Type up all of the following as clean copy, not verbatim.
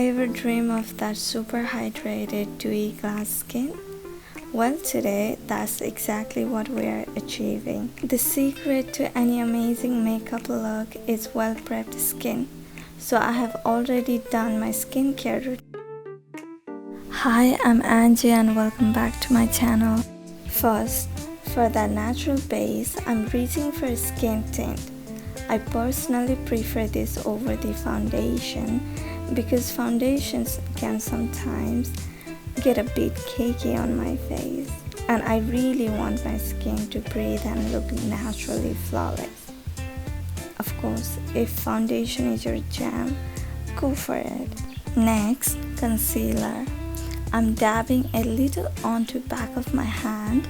Ever dream of that super hydrated, dewy glass skin? Well, today that's exactly what we are achieving. The secret to any amazing makeup look is well prepped skin. So I have already done my skincare routine. Hi, I'm Anzeei and welcome back to my channel. First, for that natural base, I'm reaching for skin tint. I personally prefer this over the foundation because foundations can sometimes get a bit cakey on my face, and I really want my skin to breathe and look naturally flawless. Of course, if foundation is your jam, go for it. Next, concealer. I'm dabbing a little onto back of my hand.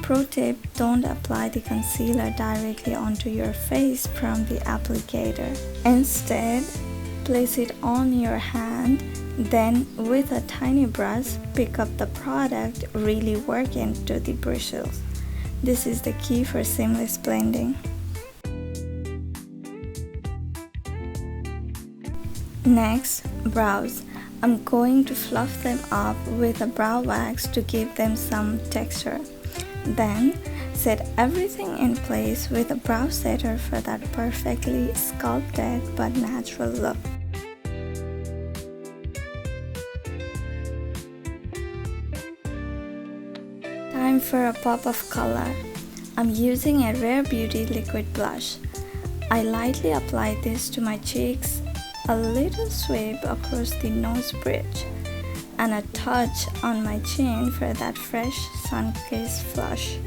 Pro tip, don't apply the concealer directly onto your face from the applicator. Instead, place it on your hand, then with a tiny brush, pick up the product, really work into the bristles. This is the key for seamless blending. Next, brows. I'm going to fluff them up with a brow wax to give them some texture. Then, set everything in place with a brow setter for that perfectly sculpted but natural look. Time for a pop of color. I'm using a Rare Beauty liquid blush. I lightly apply this to my cheeks, a little sweep across the nose bridge, and a touch on my chin for that fresh sun-kissed flush.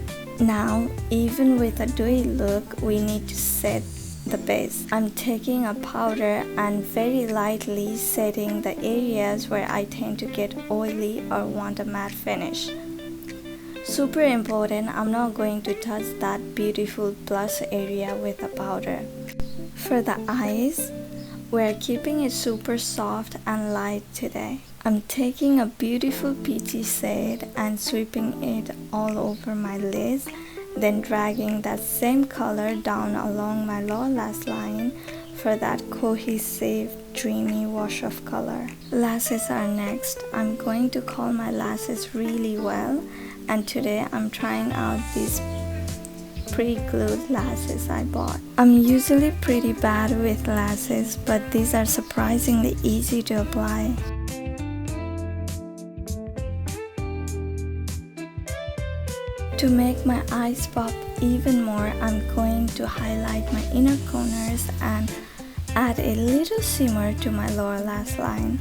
Now, even with a dewy look, we need to set the base. I'm taking a powder and very lightly setting the areas where I tend to get oily or want a matte finish. Super important, I'm not going to touch that beautiful blush area with a powder. For the eyes, we're keeping it super soft and light today. I'm taking a beautiful peachy shade and sweeping it all over my lids, then dragging that same color down along my lower lash line for that cohesive, dreamy wash of color. Lashes are next. I'm going to curl my lashes really well, and today I'm trying out these pre-glued lashes I bought. I'm usually pretty bad with lashes, but these are surprisingly easy to apply. To make my eyes pop even more, I'm going to highlight my inner corners and add a little shimmer to my lower lash line.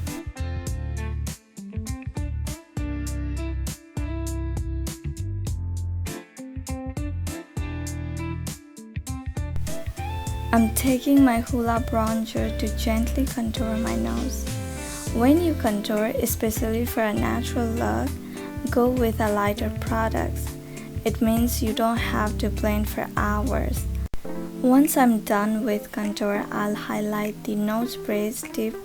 I'm taking my Hoola bronzer to gently contour my nose. When you contour, especially for a natural look, go with a lighter product. It means you don't have to blend for hours. Once I'm done with contour, I'll highlight the nose bridge tip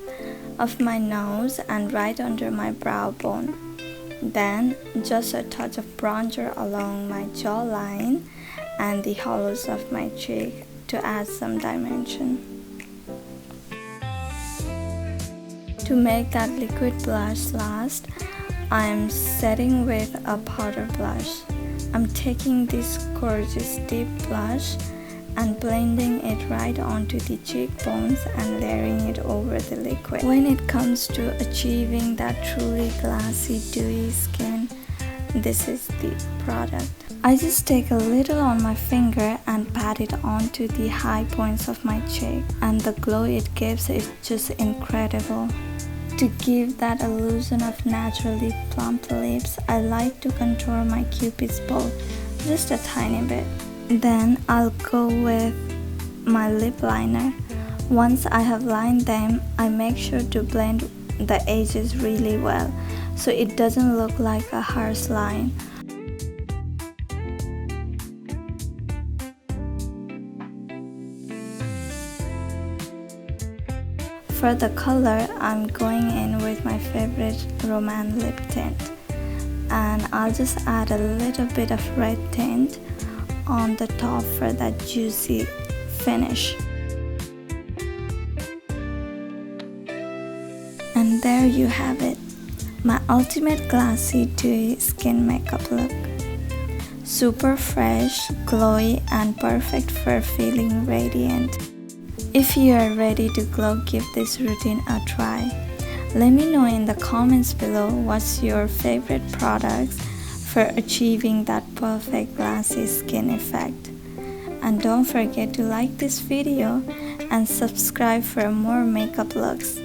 of my nose and right under my brow bone. Then, just a touch of bronzer along my jawline and the hollows of my cheek to add some dimension. To make that liquid blush last, I'm setting with a powder blush. I'm taking this gorgeous deep blush and blending it right onto the cheekbones and layering it over the liquid. When it comes to achieving that truly glassy, dewy skin, this is the product. I just take a little on my finger and pat it onto the high points of my cheek, and the glow it gives is just incredible. To give that illusion of naturally plump lips, I like to contour my cupid's bow just a tiny bit. Then I'll go with my lip liner. Once I have lined them, I make sure to blend the edges really well so it doesn't look like a harsh line. For the color, I'm going in with my favorite Romance lip tint, and I'll just add a little bit of red tint on the top for that juicy finish. And there you have it, my ultimate glossy dewy skin makeup look. Super fresh, glowy, and perfect for feeling radiant. If you are ready to glow, give this routine a try. Let me know in the comments below what's your favorite products for achieving that perfect glossy skin effect. And don't forget to like this video and subscribe for more makeup looks.